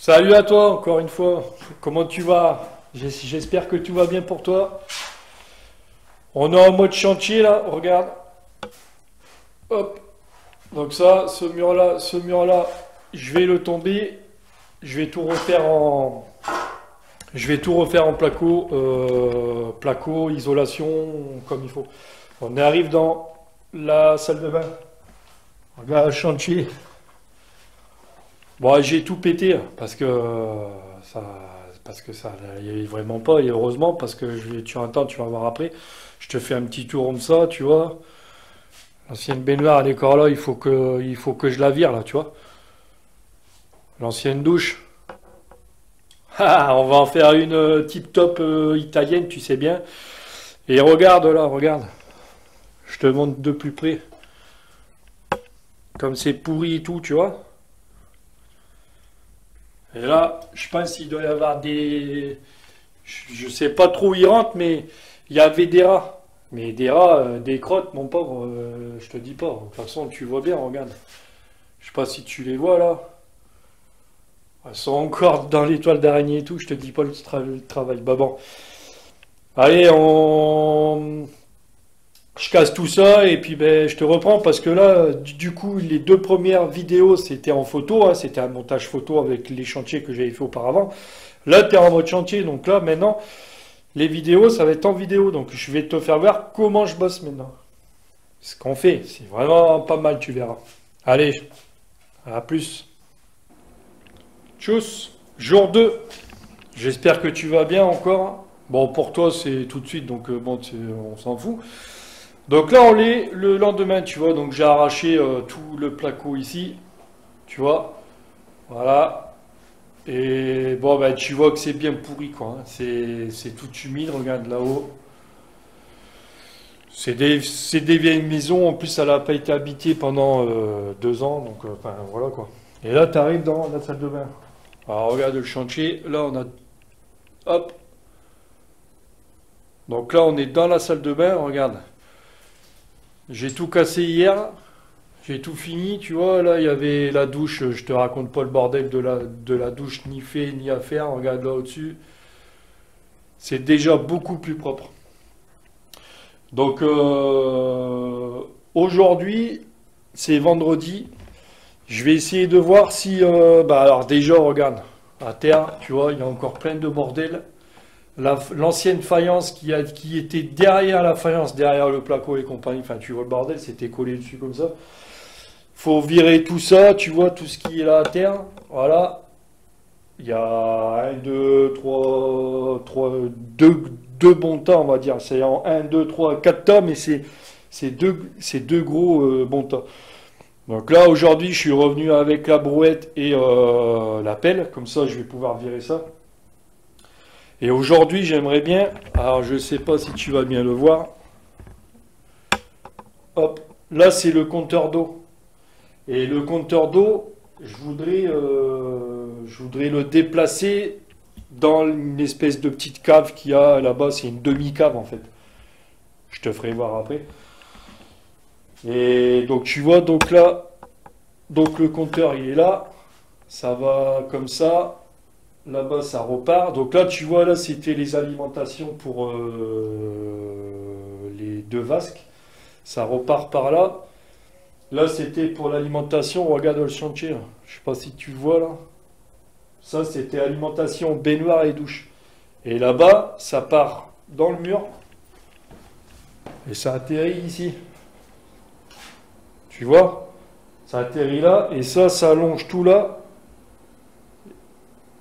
Salut à toi, encore une fois. Comment tu vas? J'espère que tout va bien pour toi. On est en mode chantier là, regarde. Hop. Donc ça, ce mur-là, je vais le tomber. Je vais tout refaire en, je vais tout refaire en placo, placo, isolation, comme il faut. On arrive dans la salle de bain. Regarde le chantier. Bon, j'ai tout pété ça, ça n'allait vraiment pas, et heureusement, parce que tu entends, tu vas voir après. Je te fais un petit tour comme ça, tu vois. L'ancienne baignoire, elle est encore là, il faut que je la vire, là, tu vois. L'ancienne douche. Ah, on va en faire une tip-top italienne, tu sais bien. Et regarde là, regarde. Je te montre de plus près. Comme c'est pourri et tout, tu vois. Et là, je pense qu'il doit y avoir des... Je sais pas trop où ils rentrent, mais il y avait des rats. Mais des rats, des crottes, mon pauvre, je te dis pas. De toute façon, tu vois bien, regarde. Je sais pas si tu les vois là. Elles sont encore dans les toiles d'araignée et tout, je te dis pas le travail. Bah bon. Allez, je casse tout ça et puis ben, je te reprends parce que là, du coup, les deux premières vidéos, c'était en photo, hein, c'était un montage photo avec les chantiers que j'avais fait auparavant. Là, tu es en mode chantier, donc là, maintenant, les vidéos, ça va être en vidéo. Donc, je vais te faire voir comment je bosse maintenant. Ce qu'on fait, c'est vraiment pas mal, tu verras. Allez, à plus. Tchuss, jour 2. J'espère que tu vas bien encore. Bon, pour toi, c'est tout de suite, donc bon, on s'en fout. Donc là, on est le lendemain, tu vois. Donc j'ai arraché tout le placo ici, tu vois. Voilà. Et bon, ben, tu vois que c'est bien pourri, quoi, hein. C'est tout humide, regarde là-haut. C'est des vieilles maisons, en plus, elle n'a pas été habitée pendant 2 ans, donc enfin, voilà, quoi. Et là, tu arrives dans la salle de bain. Alors, regarde le chantier. Là, on a... Hop. Donc là, on est dans la salle de bain, regarde. J'ai tout cassé hier. J'ai tout fini, tu vois. Là, il y avait la douche. Je te raconte pas le bordel de la douche, ni fait, ni à faire. Regarde là au-dessus. C'est déjà beaucoup plus propre. Donc, aujourd'hui, c'est vendredi. Je vais essayer de voir si... bah alors déjà, regarde. À terre, tu vois, il y a encore plein de bordel. L'ancienne faïence qui était derrière la faïence, derrière le placo et compagnie, enfin tu vois le bordel, c'était collé dessus comme ça. Faut virer tout ça, tu vois tout ce qui est là à terre. Voilà. Il y a un, deux, deux bons tas, on va dire. C'est en un, 2, 3, 4 tas, mais c'est deux gros bons tas. Donc là, aujourd'hui, je suis revenu avec la brouette et la pelle. Comme ça, je vais pouvoir virer ça. Et aujourd'hui, j'aimerais bien, alors je ne sais pas si tu vas bien le voir, hop, là c'est le compteur d'eau. Et le compteur d'eau, je voudrais le déplacer dans une espèce de petite cave qu'il y a là-bas, c'est une demi-cave en fait. Je te ferai voir après. Et donc tu vois, donc là, donc le compteur il est là, ça va comme ça. Là-bas, ça repart. Donc là, tu vois, là, c'était les alimentations pour les deux vasques. Ça repart par là. Là, c'était pour l'alimentation. Regarde le chantier, là. Je sais pas si tu vois, là. Ça, c'était alimentation, baignoire et douche. Et là-bas, ça part dans le mur. Et ça atterrit ici. Tu vois? Ça atterrit là. Et ça allonge tout là.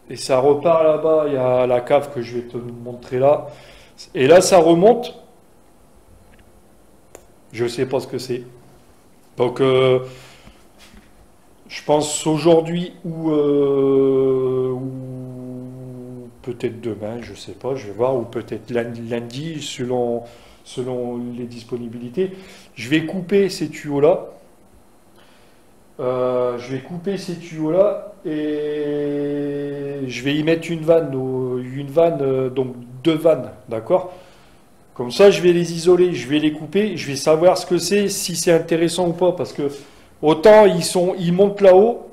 Et ça repart là-bas, il y a la cave que je vais te montrer là. Et là, ça remonte. Je ne sais pas ce que c'est. Donc, je pense aujourd'hui ou peut-être demain, je ne sais pas, je vais voir, ou peut-être lundi, selon les disponibilités. Je vais couper ces tuyaux-là. Je vais couper ces tuyaux-là et je vais y mettre une vanne, donc deux vannes, d'accord? Comme ça, je vais les isoler, je vais les couper, je vais savoir ce que c'est, si c'est intéressant ou pas, parce que autant ils montent là-haut,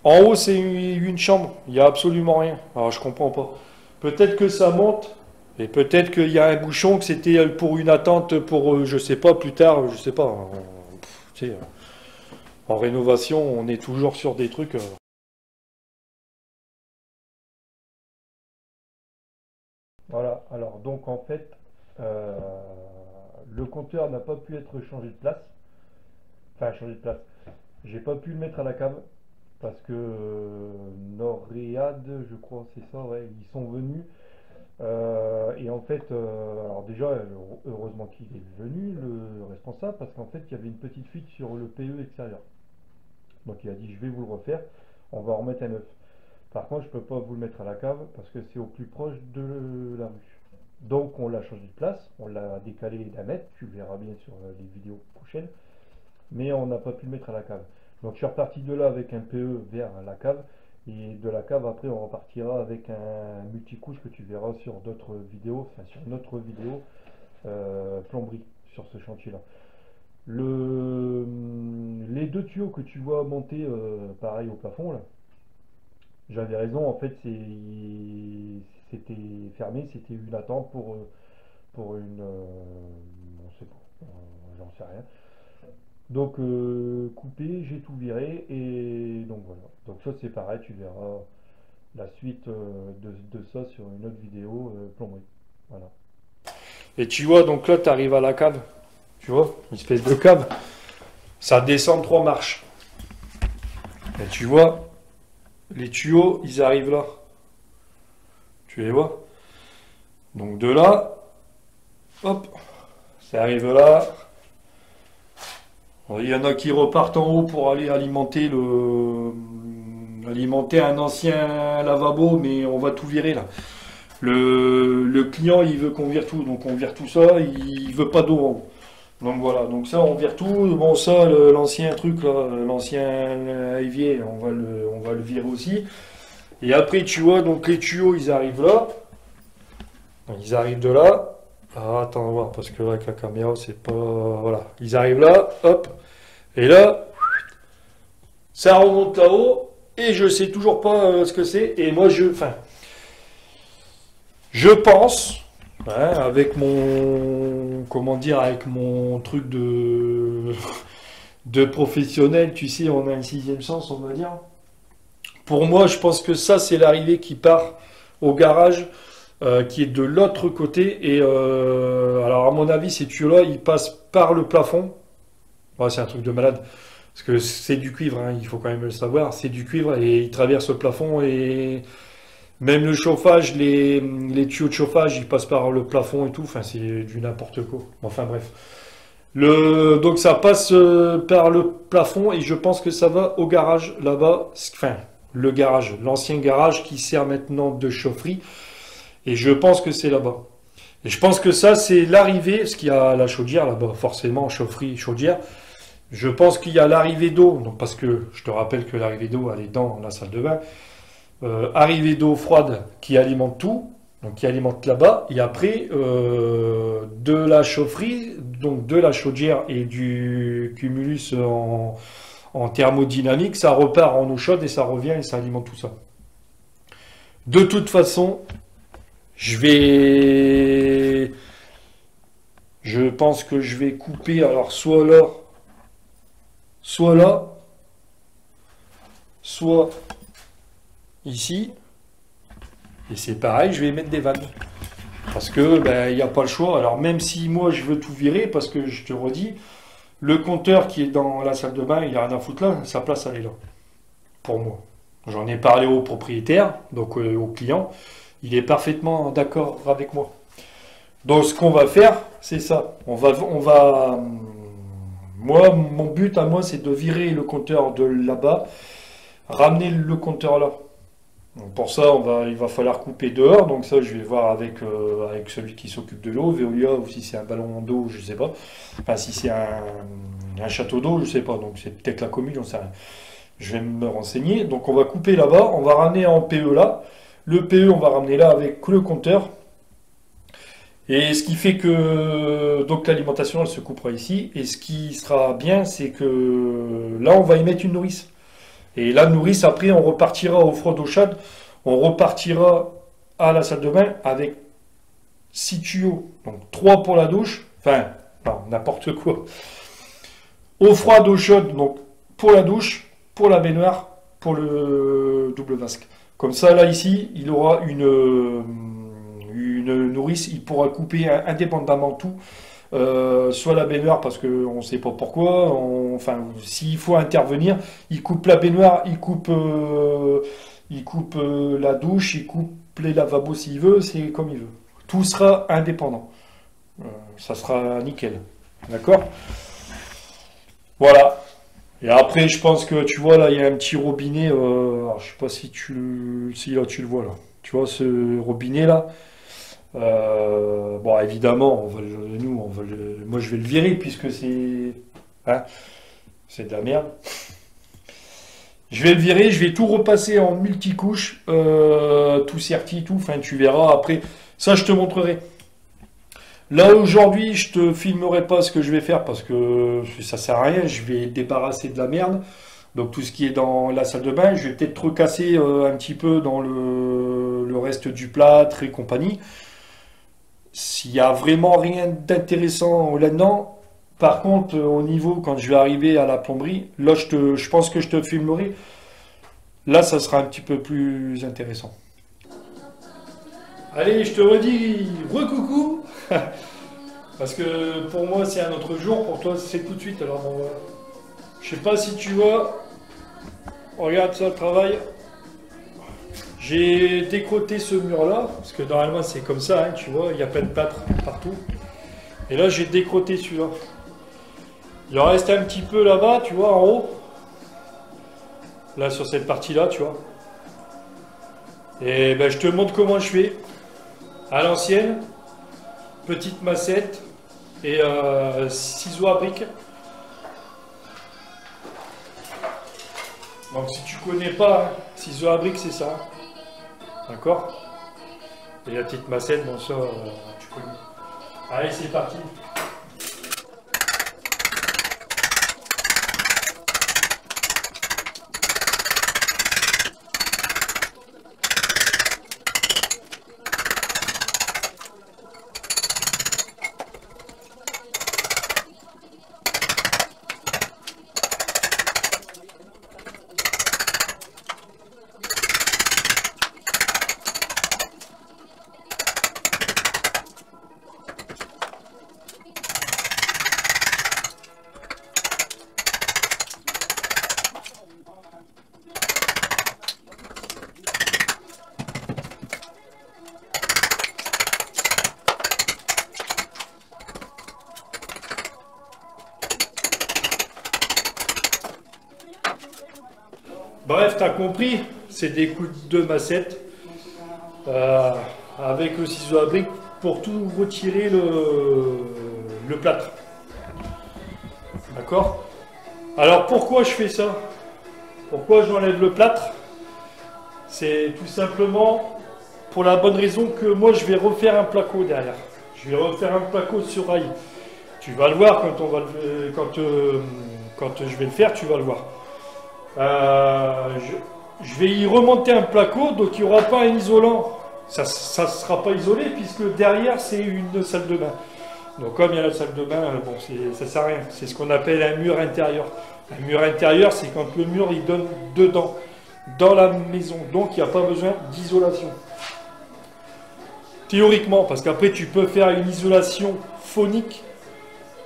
En haut, c'est une chambre. Il n'y a absolument rien. Alors, je comprends pas. Peut-être que ça monte. Et peut-être qu'il y a un bouchon, que c'était pour une attente pour, je sais pas, plus tard, je sais pas. Tu sais, en rénovation, on est toujours sur des trucs. Voilà, alors donc en fait, euh, le compteur n'a pas pu être changé de place. Enfin, changé de place. J'ai pas pu le mettre à la cave parce que Noréade, je crois, c'est ça, ouais, ils sont venus. Et en fait, alors déjà, heureusement qu'il est venu, le responsable, parce qu'en fait, il y avait une petite fuite sur le PE extérieur. Donc il a dit, je vais vous le refaire, on va en remettre un neuf. Par contre, je peux pas vous le mettre à la cave parce que c'est au plus proche de la rue. Donc on l'a changé de place, on l'a décalé d'un mètre, tu le verras bien sur les vidéos prochaines, mais on n'a pas pu le mettre à la cave. Donc je suis reparti de là avec un PE vers la cave, et de la cave après on repartira avec un multicouche que tu verras sur d'autres vidéos, enfin sur notre vidéo plomberie sur ce chantier là. Les deux tuyaux que tu vois monter pareil au plafond là, j'avais raison, en fait c'était fermé, c'était une attente pour une on sait pas, j'en sais rien. Donc coupé, j'ai tout viré et donc voilà. Donc ça c'est pareil, tu verras la suite de ça sur une autre vidéo plomberie. Voilà. Et tu vois, donc là tu arrives à la cave, tu vois, une espèce de cave. Ça descend 3 marches. Et tu vois, les tuyaux, ils arrivent là. Tu les vois? Donc de là, hop, ça arrive là. Il y en a qui repartent en haut pour aller alimenter un ancien lavabo, mais on va tout virer là. Le client, il veut qu'on vire tout, donc on vire tout ça, il veut pas d'eau en haut. Donc voilà, donc ça on vire tout. Bon ça, l'ancien truc là, l'ancien évier, on va le virer aussi. Et après tu vois, donc les tuyaux, ils arrivent là. Ils arrivent de là. Ah, attends, on va voir, parce que là, avec la caméra, c'est pas... Voilà. Ils arrivent là, hop. Et là, ça remonte là-haut. Et je sais toujours pas ce que c'est. Et moi, enfin, je pense, hein, avec mon... Comment dire, avec mon truc de professionnel, tu sais, on a un sixième sens, on va dire. Pour moi, je pense que ça, c'est l'arrivée qui part au garage. Qui est de l'autre côté. Et alors, à mon avis, ces tuyaux-là, ils passent par le plafond. Ouais, c'est un truc de malade. Parce que c'est du cuivre, hein, il faut quand même le savoir. C'est du cuivre et ils traversent le plafond. Et même le chauffage, les tuyaux de chauffage, ils passent par le plafond et tout. Enfin, c'est du n'importe quoi. Enfin, bref. Donc, ça passe par le plafond et je pense que ça va au garage là-bas. Enfin, le garage, l'ancien garage qui sert maintenant de chaufferie. Et je pense que c'est là-bas. Et je pense que ça, c'est l'arrivée, parce qu'il y a la chaudière là-bas, forcément, chaufferie, chaudière. Je pense qu'il y a l'arrivée d'eau, donc parce que je te rappelle que l'arrivée d'eau, elle est dans la salle de bain. Arrivée d'eau froide qui alimente tout, donc qui alimente là-bas. Et après, de la chaufferie, donc de la chaudière et du cumulus en thermodynamique, ça repart en eau chaude et ça revient et ça alimente tout ça. De toute façon, je pense que je vais couper, alors soit là, soit ici. Et c'est pareil, je vais mettre des vannes. Parce que ben, il n'y a pas le choix. Alors même si moi je veux tout virer, parce que je te redis, le compteur qui est dans la salle de bain, il n'y a rien à foutre là, sa place elle est là. Pour moi. J'en ai parlé au propriétaire, donc au client. Il est parfaitement d'accord avec moi. Donc ce qu'on va faire, c'est ça. Moi, mon but à moi, c'est de virer le compteur de là-bas, ramener le compteur là. Donc pour ça, il va falloir couper dehors. Donc ça, je vais voir avec celui qui s'occupe de l'eau, Veolia, ou si c'est un ballon d'eau, je sais pas. Enfin, si c'est un château d'eau, je sais pas. Donc c'est peut-être la commune, j'en sais rien. Je vais me renseigner. Donc on va couper là-bas, on va ramener en PE là. Le PE, on va ramener là avec le compteur. Et ce qui fait que donc l'alimentation, elle se coupera ici. Et ce qui sera bien, c'est que là, on va y mettre une nourrice. Et la nourrice, après, on repartira au froid d'eau chaude, on repartira à la salle de bain avec 6 tuyaux. Donc 3 pour la douche, enfin, non, n'importe quoi. Au froid d'eau chaude, donc pour la douche, pour la baignoire, pour le double vasque. Comme ça, là, ici, il aura une nourrice, il pourra couper indépendamment tout. Soit la baignoire parce qu'on ne sait pas pourquoi, enfin s'il faut intervenir, il coupe la baignoire, il coupe la douche, il coupe les lavabos s'il veut, c'est comme il veut. Tout sera indépendant. Ça sera nickel. D'accord? Voilà. Et après, je pense que tu vois là, il y a un petit robinet. Alors, je sais pas si là tu le vois là. Tu vois ce robinet là. Bon, évidemment, moi je vais le virer puisque hein, c'est de la merde. Je vais le virer, je vais tout repasser en multicouche, tout serti, tout. Enfin, tu verras après. Ça, je te montrerai. Là aujourd'hui, je te filmerai pas ce que je vais faire parce que ça sert à rien. Je vais débarrasser de la merde. Donc tout ce qui est dans la salle de bain, je vais peut-être recasser un petit peu dans le reste du plâtre et compagnie. S'il y a vraiment rien d'intéressant là-dedans, par contre, au niveau, quand je vais arriver à la plomberie, là, je pense que je te filmerai. Là, ça sera un petit peu plus intéressant. Allez, je te redis, recoucou. Parce que pour moi, c'est un autre jour. Pour toi, c'est tout de suite. Alors, bon, voilà. Je sais pas si tu vois. Regarde ça, le travail. J'ai décroté ce mur-là, parce que normalement c'est comme ça, hein, tu vois, il y a plein de plâtre partout. Et là j'ai décroté celui-là. Il en reste un petit peu là-bas, tu vois, en haut. Là sur cette partie-là, tu vois. Et ben je te montre comment je fais. À l'ancienne, petite massette et ciseaux à briques. Donc si tu connais pas, hein, ciseaux à briques c'est ça. D'accord? Et la petite massette, bon ça, tu connais. Allez, c'est parti. Bref, t'as compris, c'est des coups de massette avec le ciseau à brique pour tout retirer le plâtre. D'accord? Alors pourquoi je fais ça? Pourquoi j'enlève le plâtre? C'est tout simplement pour la bonne raison que moi je vais refaire un placo derrière. Je vais refaire un placo sur rail. Tu vas le voir quand je vais le faire, tu vas le voir. Je vais y remonter un placo, donc il n'y aura pas un isolant. Ça ne sera pas isolé puisque derrière c'est une salle de bain. Donc comme il y a la salle de bain, bon, ça ne sert à rien. C'est ce qu'on appelle un mur intérieur. Un mur intérieur, c'est quand le mur il donne dedans, dans la maison. Donc il n'y a pas besoin d'isolation. Théoriquement, parce qu'après tu peux faire une isolation phonique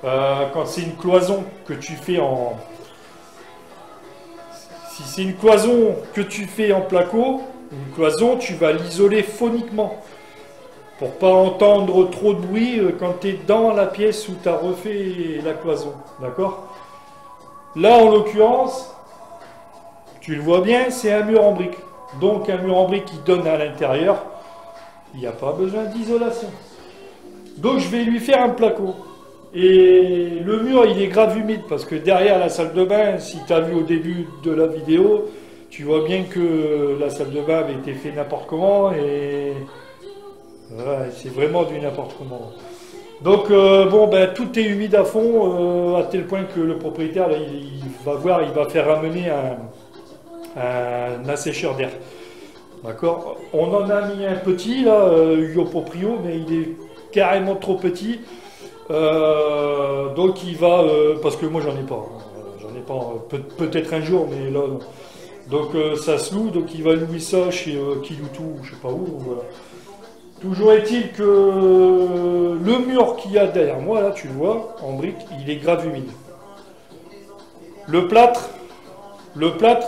quand c'est une cloison que tu fais en... Si c'est une cloison que tu fais en placo, une cloison, tu vas l'isoler phoniquement. Pour pas entendre trop de bruit quand tu es dans la pièce où tu as refait la cloison. D'accord? Là, en l'occurrence, tu le vois bien, c'est un mur en briques. Donc un mur en briques qui donne à l'intérieur, il n'y a pas besoin d'isolation. Donc je vais lui faire un placo. Et le mur, il est grave humide parce que derrière la salle de bain, si tu as vu au début de la vidéo, tu vois bien que la salle de bain avait été faite n'importe comment et ouais, c'est vraiment du n'importe comment. Donc bon, ben tout est humide à fond à tel point que le propriétaire, là, il va voir, il va faire ramener un assécheur d'air. D'accord. On en a mis un petit là, Yopoprio, mais il est carrément trop petit. Donc il va, parce que moi j'en ai pas, hein. J'en ai pas, peut-être un jour, mais là non. Donc ça se loue, donc il va louer ça chez Kiloutou, je sais pas où. Voilà. Toujours est-il que le mur qu'il y a derrière moi, là tu le vois, en brique, il est grave humide. Le plâtre,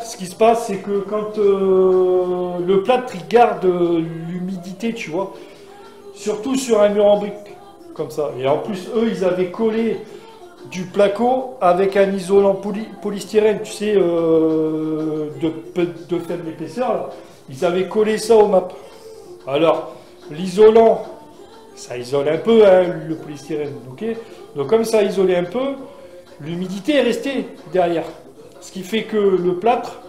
ce qui se passe, c'est que quand le plâtre il garde l'humidité, tu vois, surtout sur un mur en brique, comme ça. Et en plus, eux, ils avaient collé du placo avec un isolant polystyrène, tu sais, de faible épaisseur, là. Ils avaient collé ça au map. Alors, l'isolant, ça isole un peu, hein, le polystyrène, ok. Donc comme ça isolait un peu, l'humidité est restée derrière. Ce qui fait que le plâtre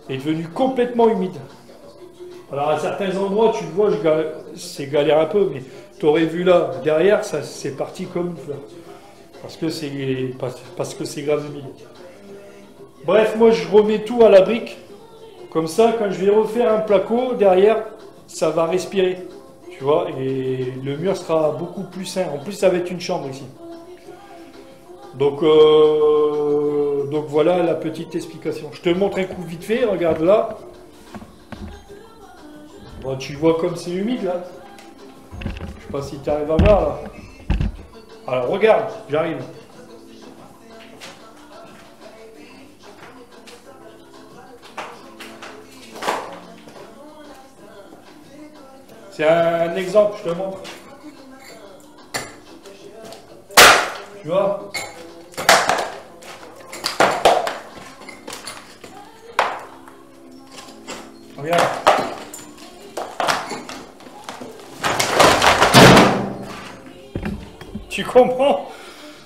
est devenu complètement humide. Alors à certains endroits, tu le vois, c'est galère un peu, mais tu aurais vu là, derrière, ça c'est parti comme une fleur. Parce que c'est grave humide. Bref, moi je remets tout à la brique. Comme ça, quand je vais refaire un placo, derrière, ça va respirer. Tu vois, et le mur sera beaucoup plus sain. En plus, ça va être une chambre ici. Donc voilà la petite explication. Je te montre un coup vite fait, regarde là. Bon, tu vois comme c'est humide là. Je sais pas si tu arrives à voir là. Alors regarde, j'arrive. C'est un exemple, je te montre. Tu vois? Regarde. Tu comprends?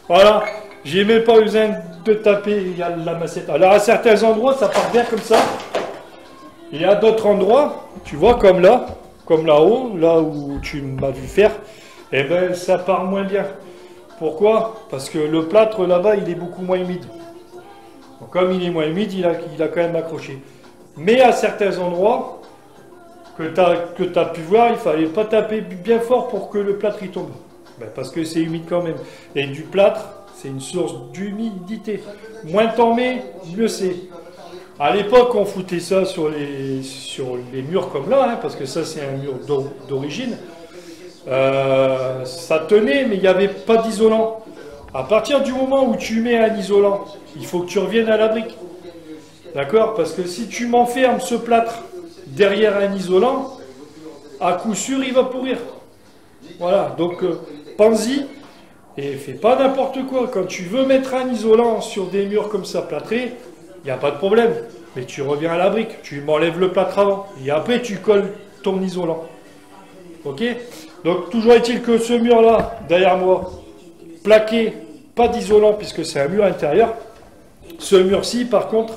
Voilà. J'ai même pas besoin de taper la massette. Alors à certains endroits, ça part bien comme ça. Et à d'autres endroits, tu vois, comme là-haut, là où tu m'as vu faire, eh ben ça part moins bien. Pourquoi? Parce que le plâtre là-bas, il est beaucoup moins humide. Donc, comme il est moins humide, il a quand même accroché. Mais à certains endroits que tu as pu voir, il fallait pas taper bien fort pour que le plâtre y tombe. Ben, parce que c'est humide quand même. Et du plâtre, c'est une source d'humidité. Moins t'en mets, mieux c'est. À l'époque, on foutait ça sur les murs comme là, hein, parce que ça c'est un mur d'origine. Ça tenait, mais il n'y avait pas d'isolant. À partir du moment où tu mets un isolant, il faut que tu reviennes à la brique. D'accord? Parce que si tu m'enfermes ce plâtre derrière un isolant, à coup sûr, il va pourrir. Voilà, donc pense-y et fais pas n'importe quoi. Quand tu veux mettre un isolant sur des murs comme ça plâtrés, il n'y a pas de problème. Mais tu reviens à la brique, tu m'enlèves le plâtre avant. Et après, tu colles ton isolant. Ok? Donc, toujours est-il que ce mur-là, derrière moi, plaqué, pas d'isolant puisque c'est un mur intérieur. Ce mur-ci, par contre,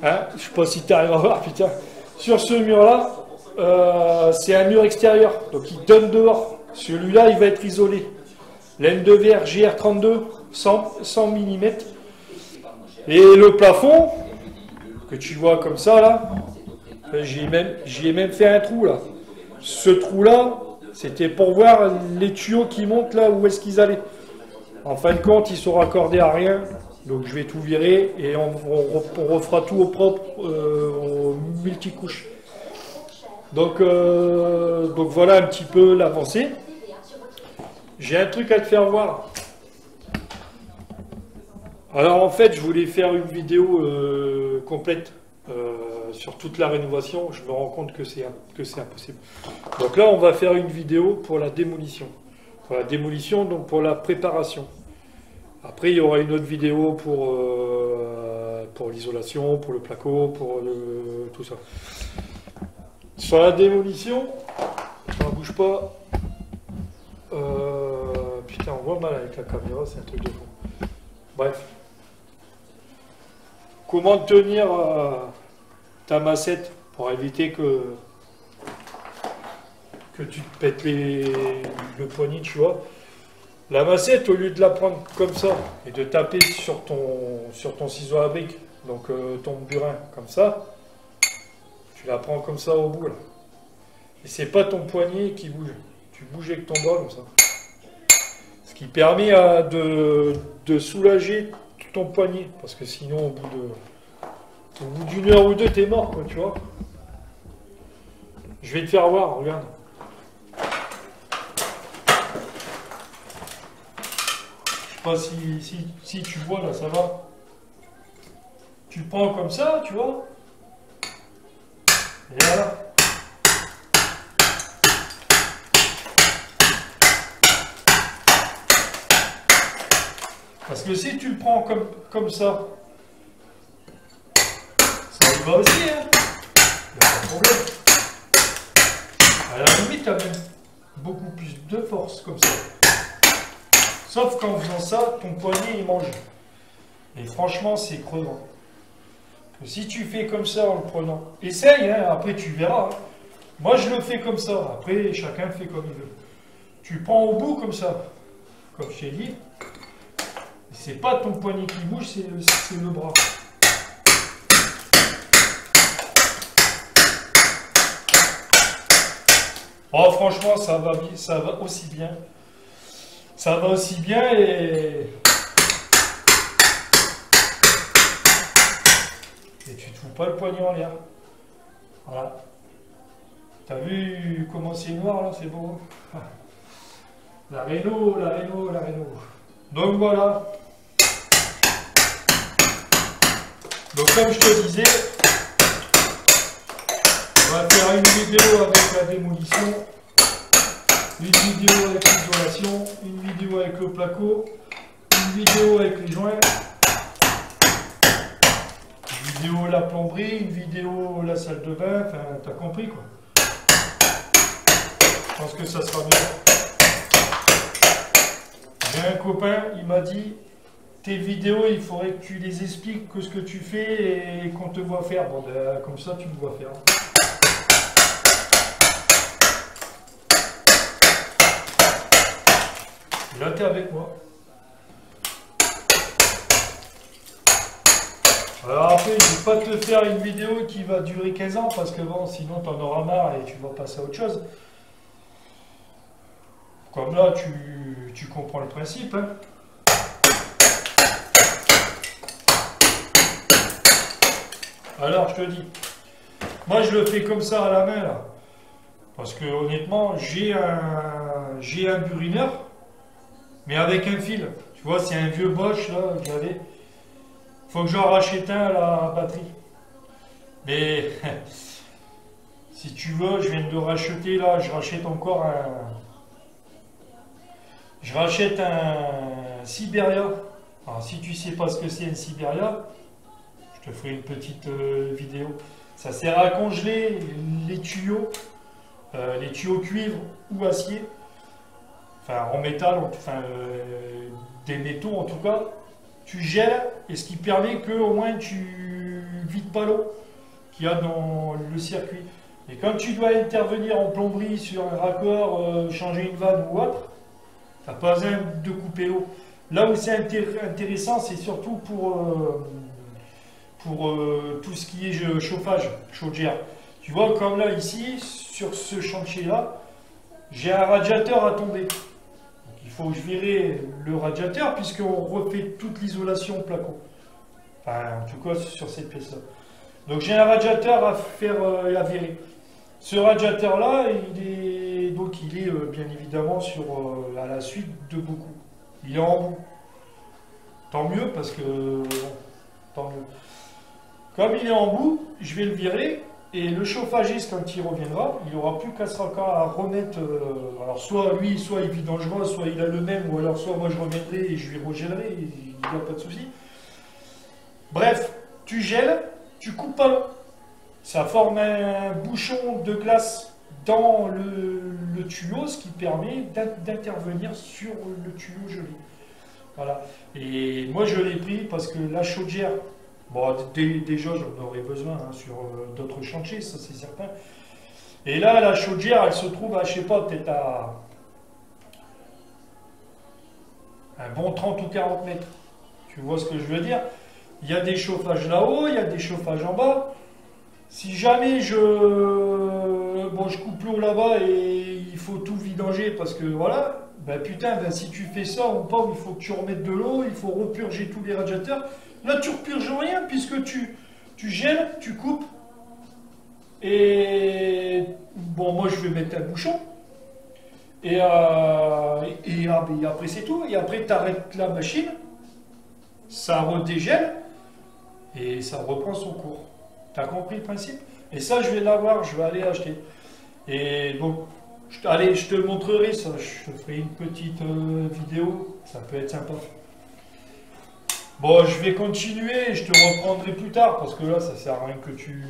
hein, je ne sais pas si tu arrives à voir, putain. Sur ce mur-là, c'est un mur extérieur. Donc, il donne dehors. Celui-là, il va être isolé. Laine de verre GR32, 100 mm. Et le plafond, que tu vois comme ça là, j'y ai même fait un trou là. Ce trou là, c'était pour voir les tuyaux qui montent là, où est-ce qu'ils allaient. En fin de compte, ils sont raccordés à rien, donc je vais tout virer et on refera tout au propre, au multicouche. Donc voilà un petit peu l'avancée. J'ai un truc à te faire voir. Alors en fait, je voulais faire une vidéo complète sur toute la rénovation. Je me rends compte que c'est impossible. Donc là, on va faire une vidéo pour la démolition. Pour la démolition, donc pour la préparation. Après, il y aura une autre vidéo pour l'isolation, pour le placo, pour tout ça. Sur la démolition, ça ne bouge pas. Putain, on voit mal avec la caméra, c'est un truc de fou. Bref. Comment tenir ta massette pour éviter que tu te pètes le poignet, tu vois. La massette, au lieu de la prendre comme ça et de taper sur ton ciseau à brique, donc ton burin comme ça, Tu la prends comme ça au bout là. Et c'est pas ton poignet qui bouge. Tu bouges avec ton bras comme ça. Ce qui permet de soulager ton poignet. Parce que sinon au bout d'une heure ou deux, t'es mort, quoi, tu vois. Je vais te faire voir, regarde. Je sais pas si tu vois là, ça va. Tu le prends comme ça, tu vois. Et voilà. Parce que si tu le prends comme ça y va aussi, hein. Il n'y a pas de problème. À la limite, tu as même beaucoup plus de force comme ça. Sauf qu'en faisant ça, ton poignet il mange. Et franchement, c'est crevant. Si tu fais comme ça en le prenant, essaye, hein, après tu verras. Hein. Moi, je le fais comme ça. Après, chacun fait comme il veut. Tu le prends au bout comme ça, comme je t'ai dit. C'est pas ton poignet qui bouge, c'est le bras. Oh, franchement, ça va aussi bien. Ça va aussi bien et tu te fous pas le poignet en l'air. Voilà. T'as vu comment c'est noir là, c'est beau. La Renault. Donc voilà. Donc comme je te disais, on va faire une vidéo avec la démolition, une vidéo avec l'isolation, une vidéo avec le placo, une vidéo avec les joints, une vidéo la plomberie, une vidéo la salle de bain, enfin t'as compris quoi. Je pense que ça sera bien. J'ai un copain, il m'a dit, tes vidéos, il faudrait que tu les expliques que ce que tu fais et qu'on te voit faire. Bon, ben, comme ça, tu me vois faire. Et là, tu es avec moi. Alors après, je ne vais pas te faire une vidéo qui va durer 15 ans parce que bon, sinon, tu en auras marre et tu vas passer à autre chose. Comme là, tu comprends le principe. Hein. Alors, je te dis, moi je le fais comme ça à la main là, parce que honnêtement, j'ai un burineur, mais avec un fil. Tu vois, c'est un vieux Bosch là que j'avais. Faut que j'en rachète un à la batterie. Mais si tu veux, je viens de racheter là, je rachète un Siberia. Alors si tu sais pas ce que c'est un Siberia, je te ferai une petite vidéo. Ça sert à congeler les tuyaux cuivre ou acier, enfin en métal, enfin des métaux en tout cas. Tu gèles et ce qui permet que au moins tu vides pas l'eau qu'il y a dans le circuit. Et quand tu dois intervenir en plomberie sur un raccord, changer une vanne ou autre, tu n'as pas besoin de couper l'eau. Là où c'est intéressant, c'est surtout pour tout ce qui est chauffage, chaudière. Tu vois, comme là, ici, sur ce chantier-là, j'ai un radiateur à tomber. Donc, il faut que je vire le radiateur, puisqu'on refait toute l'isolation placo. Enfin, en tout cas, sur cette pièce-là. Donc, j'ai un radiateur à faire à virer. Ce radiateur-là, il est bien évidemment à la suite de beaucoup. Il est en bout. Tant mieux, parce que... Bon, tant mieux. Comme il est en bout, je vais le virer et le chauffagiste, quand il reviendra, il n'aura plus qu'à se encore à remettre. Alors, soit lui, soit il vit dangereux, soit il a le même, ou alors soit moi je reviendrai et je lui regèlerai, il n'y a pas de souci. Bref, tu gèles, tu coupes pas l'eau. Ça forme un bouchon de glace dans le tuyau, ce qui permet d'intervenir sur le tuyau gelé. Voilà. Et moi je l'ai pris parce que la chaudière. Bon, déjà, j'en aurais besoin hein, sur d'autres chantiers, ça c'est certain. Et là, la chaudière, elle se trouve à, je sais pas, peut-être à un bon 30 ou 40 mètres. Tu vois ce que je veux dire? Il y a des chauffages là-haut, il y a des chauffages en bas. Si jamais bon, je coupe l'eau là-bas et il faut tout vidanger parce que voilà, ben putain, ben si tu fais ça, on parle, il faut que tu remettes de l'eau, il faut repurger tous les radiateurs. Là, tu repurges rien puisque tu gèles, tu coupes. Et bon, moi, je vais mettre un bouchon. Et après, c'est tout. Et après, tu arrêtes la machine, ça redégèle et ça reprend son cours. T'as compris le principe? Et ça, je vais l'avoir, je vais aller acheter. Et bon, allez, je te montrerai ça. Je te ferai une petite vidéo. Ça peut être sympa. Bon, je vais continuer. Je te reprendrai plus tard parce que là, ça sert à rien que tu...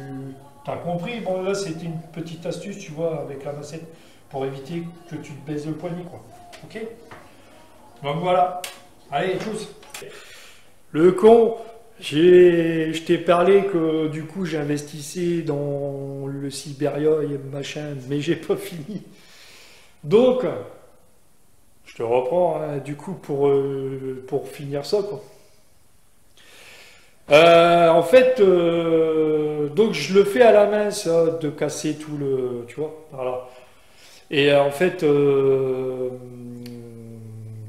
T'as compris? Bon, là, c'était une petite astuce, tu vois, avec la massette pour éviter que tu te baises le poignet, quoi. Ok? Donc voilà. Allez, tchuss. Le con, je t'ai parlé que du coup j'investissais dans le Siberia et machin, mais j'ai pas fini. Donc, je te reprends hein, du coup pour finir ça quoi. En fait, donc je le fais à la main ça, de casser tout le, tu vois, voilà. Et en fait,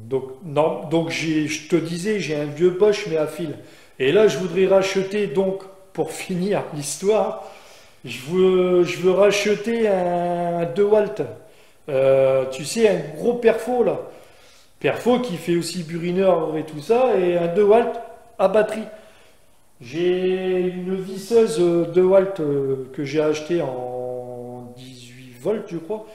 donc, non, donc je te disais, j'ai un vieux Bosch mais à fil. Et là, je voudrais racheter, donc, pour finir l'histoire, je veux racheter un DeWalt. Tu sais, un gros perfo là. Perfo qui fait aussi burineur et tout ça, et un DeWalt à batterie. J'ai une visseuse DeWalt que j'ai achetée en 18 volts, je crois.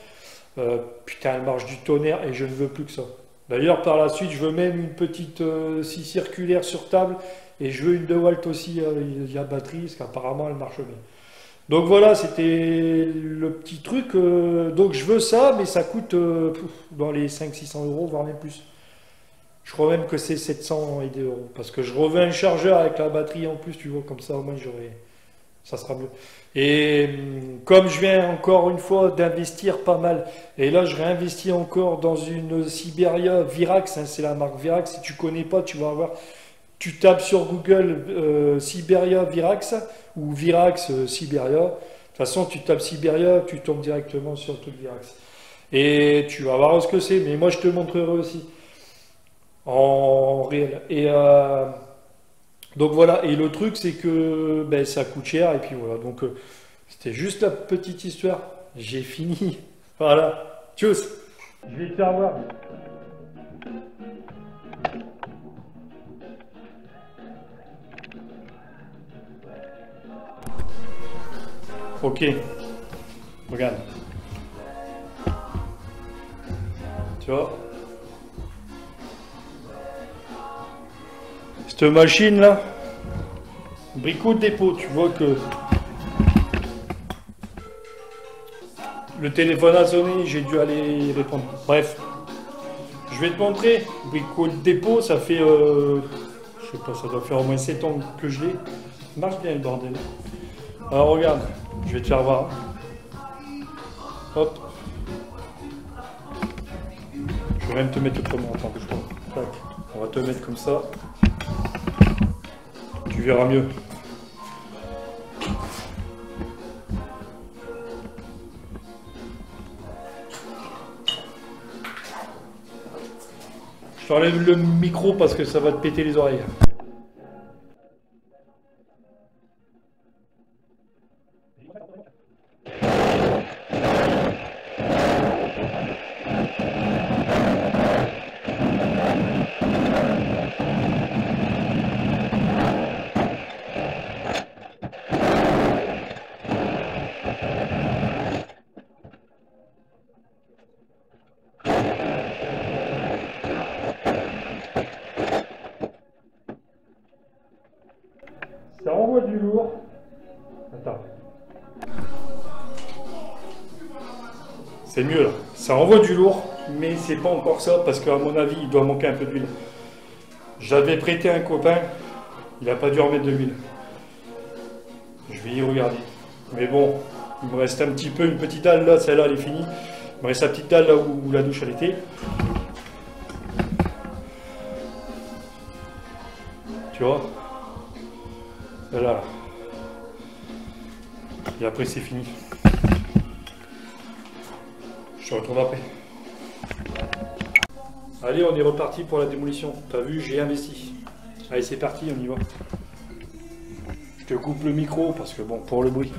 Putain, elle marche du tonnerre et je ne veux plus que ça. D'ailleurs, par la suite, je veux même une petite scie circulaire sur table et je veux une DeWalt aussi, il y a batterie, parce qu'apparemment elle marche bien. Donc voilà, c'était le petit truc. Donc je veux ça, mais ça coûte dans les 500-600 euros, voire même plus. Je crois même que c'est 700 et des euros. Parce que je revends un chargeur avec la batterie en plus, tu vois, comme ça au moins j'aurai. Ça sera mieux. Et comme je viens encore une fois d'investir pas mal, et là je réinvestis encore dans une Siberia Virax, hein, c'est la marque Virax, si tu connais pas, tu vas voir, tu tapes sur Google Siberia Virax ou Virax Siberia. De toute façon, tu tapes Siberia, tu tombes directement sur le truc Virax. Et tu vas voir ce que c'est, mais moi je te montrerai aussi en réel. Et donc voilà, et le truc c'est que ben, ça coûte cher, et puis voilà, donc c'était juste la petite histoire, j'ai fini, voilà, tchuss. Je vais te faire voir. Ok, regarde, tu vois, cette machine là, Brico Dépôt, tu vois que le téléphone a sonné, j'ai dû aller répondre. Bref, je vais te montrer. Brico Dépôt, ça fait, je sais pas, ça doit faire au moins 7 ans que je l'ai. Ça marche bien le bordel. Alors regarde, je vais te faire voir. Hop. Je vais même te mettre autrement. Attends, je tac. On va te mettre comme ça. Tu verras mieux. Je t'enlève le micro parce que ça va te péter les oreilles. Ça envoie du lourd. Attends. C'est mieux là. Ça envoie du lourd, mais c'est pas encore ça parce qu'à mon avis, il doit manquer un peu d'huile. J'avais prêté un copain, il n'a pas dû remettre de l'huile. Je vais y regarder. Mais bon, il me reste un petit peu, une petite dalle là, celle-là elle est finie. Il me reste la petite dalle là où la douche elle était. Tu vois? Voilà. Et après c'est fini. Je te retrouve après. Allez, on est reparti pour la démolition. T'as vu, j'ai investi. Allez, c'est parti, on y va. Je te coupe le micro parce que bon, pour le bruit.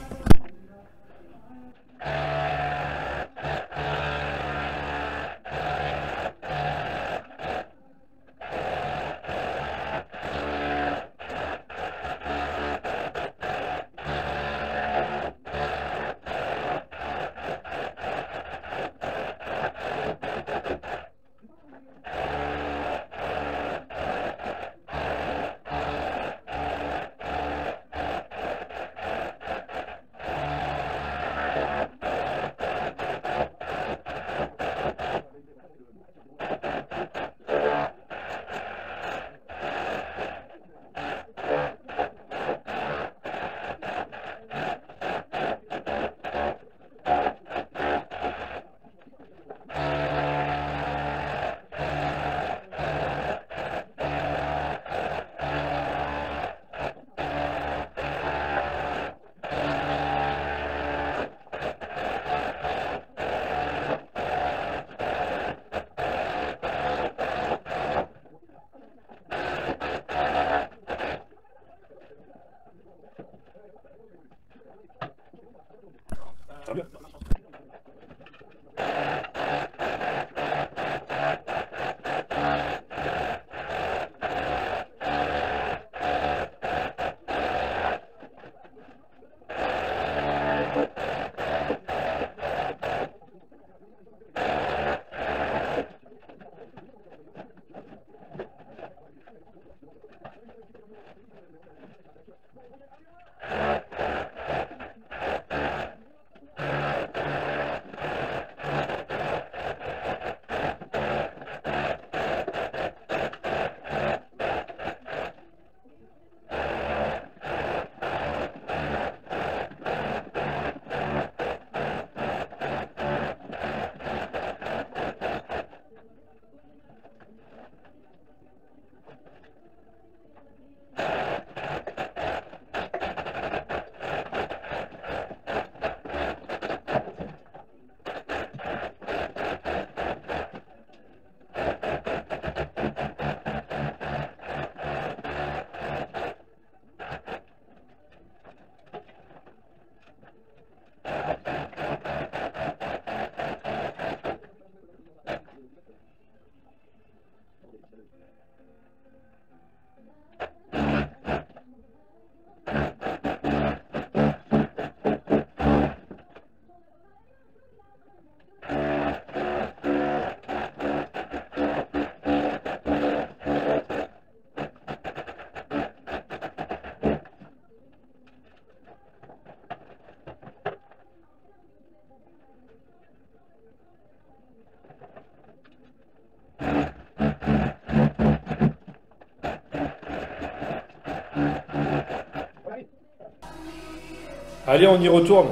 Allez, on y retourne.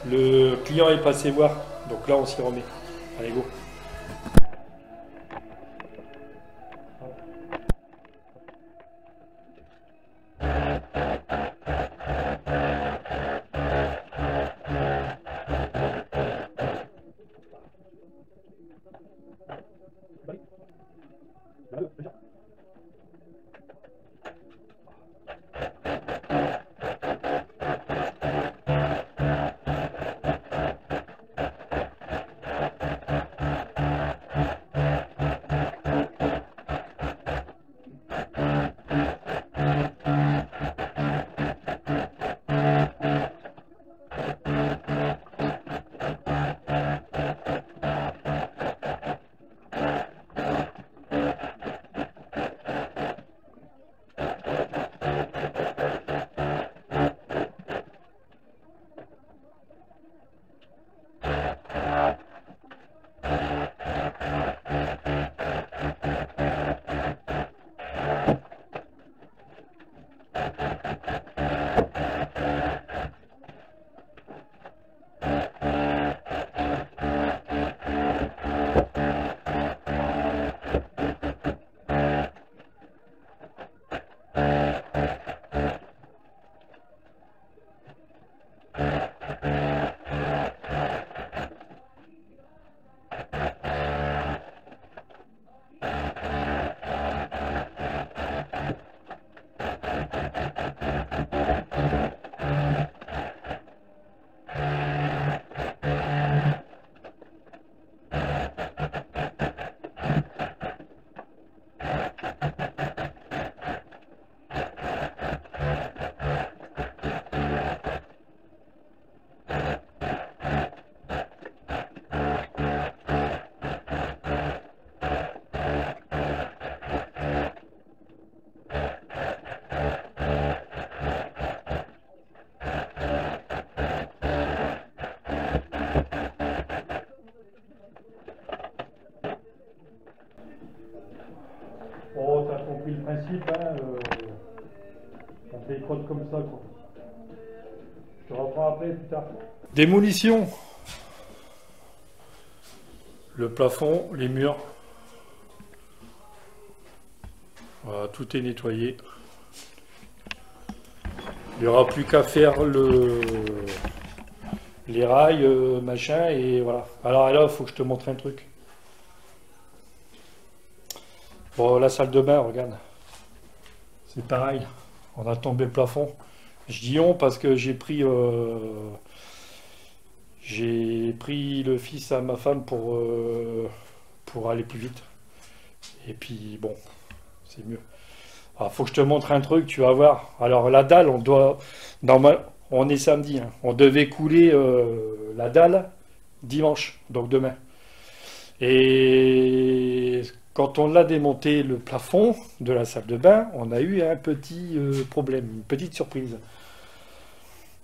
Le client est passé voir. Donc là, on s'y remet. Allez, go. frotte comme ça, quoi. Je te reprends après, plus tard. Démolition. Le plafond, les murs. Voilà, tout est nettoyé. Il n'y aura plus qu'à faire les rails, machin, et voilà. Alors là, il faut que je te montre un truc. Bon, la salle de bain, regarde. C'est pareil. On a tombé le plafond. Je dis on parce que j'ai pris le fils à ma femme pour aller plus vite. Et puis bon, c'est mieux. Alors, faut que je te montre un truc, tu vas voir. Alors la dalle, on est samedi, hein. On devait couler la dalle dimanche, donc demain. Et quand on l'a démonté le plafond de la salle de bain, on a eu un petit problème, une petite surprise.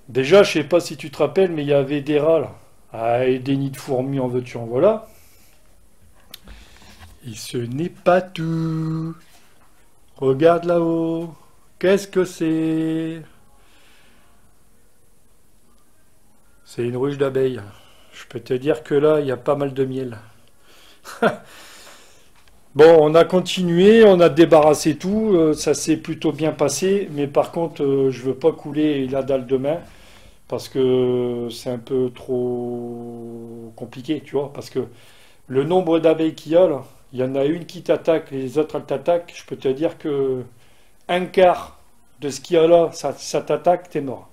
Déjà, je sais pas si tu te rappelles, mais il y avait des rats là. Ah, et des nids de fourmis en veux-tu en voilà. Et ce n'est pas tout. Regarde là-haut. Qu'est-ce que c'est? C'est une ruche d'abeilles. Je peux te dire que là, il y a pas mal de miel. Bon, on a continué, on a débarrassé tout, ça s'est plutôt bien passé, mais par contre, je veux pas couler la dalle demain, parce que c'est un peu trop compliqué, tu vois, parce que le nombre d'abeilles qu'il y a, là, il y en a une qui t'attaque, les autres elles t'attaquent, je peux te dire que un quart de ce qu'il y a là, ça t'attaque, t'es mort.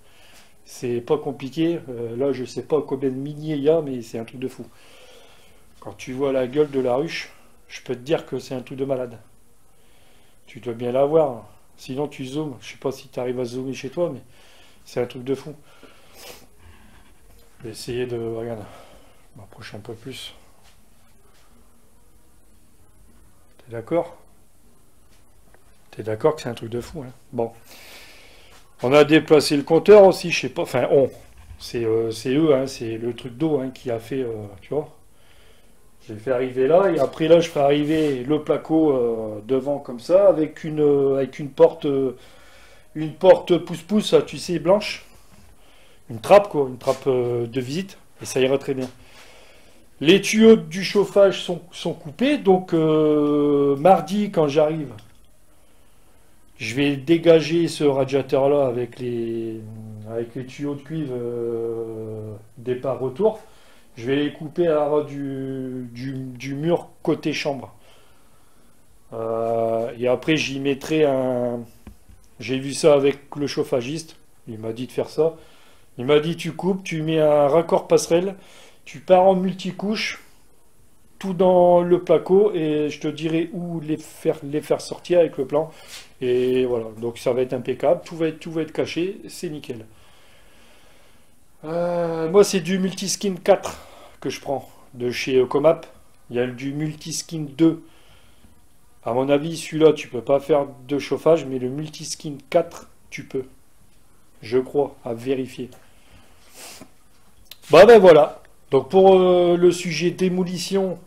C'est pas compliqué, là je sais pas combien de milliers il y a, mais c'est un truc de fou. Quand tu vois la gueule de la ruche, je peux te dire que c'est un truc de malade. Tu dois bien la voir. Sinon tu zoomes. Je sais pas si tu arrives à zoomer chez toi, mais c'est un truc de fou. Je vais essayer de... Regarde. M'approcher un peu plus. T'es d'accord? T'es d'accord que c'est un truc de fou, hein? Bon. On a déplacé le compteur aussi, je sais pas. Enfin, c'est eux, hein, c'est le truc d'eau hein, qui a fait... tu vois? J'ai fait arriver là, et après là, je fais arriver le placo devant comme ça, avec une porte pouce-pouce, tu sais, blanche. Une trappe, quoi, une trappe de visite, et ça ira très bien. Les tuyaux du chauffage sont coupés, donc mardi, quand j'arrive, je vais dégager ce radiateur-là avec les tuyaux de cuivre départ-retour. Je vais les couper à ras du mur côté chambre. Et après, j'y mettrai un... J'ai vu ça avec le chauffagiste. Il m'a dit de faire ça. Il m'a dit, tu coupes, tu mets un raccord passerelle, tu pars en multicouche, tout dans le placo, et je te dirai où les faire sortir avec le plan. Et voilà, donc ça va être impeccable. Tout va être caché, c'est nickel. Moi, c'est du Multiskin 4 que je prends de chez Comap. Il y a du Multiskin 2. À mon avis, celui-là, tu peux pas faire de chauffage, mais le Multiskin 4, tu peux. Je crois, à vérifier. Bah ben voilà. Donc pour le sujet démolition,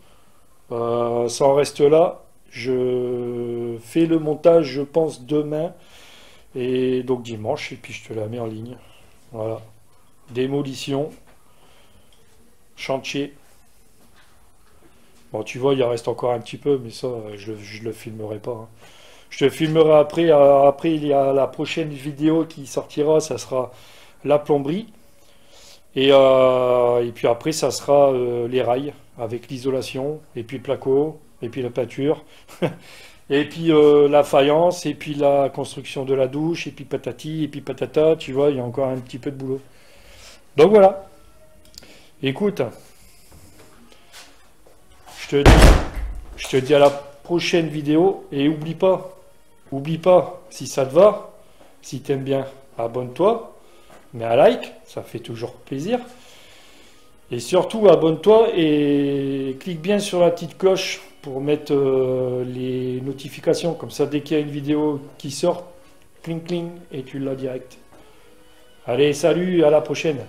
ça en reste là. Je fais le montage, je pense, demain. Et donc dimanche, et puis je te la mets en ligne. Voilà. Démolition, chantier. Bon, tu vois, il en reste encore un petit peu, mais ça, je le filmerai pas, hein. Je te filmerai après. Après, il y a la prochaine vidéo qui sortira, ça sera la plomberie. Et puis après, ça sera les rails, avec l'isolation, et puis le placo, et puis la peinture, et puis la faïence, et puis la construction de la douche, et puis patati, et puis patata, tu vois, il y a encore un petit peu de boulot. Donc voilà. Écoute, je te dis à la prochaine vidéo, et oublie pas, si ça te va, si t'aimes bien, abonne-toi, mets un like, ça fait toujours plaisir. Et surtout, abonne-toi et clique bien sur la petite cloche pour mettre les notifications. Comme ça, dès qu'il y a une vidéo qui sort, cling cling, et tu l'as direct. Allez, salut, à la prochaine.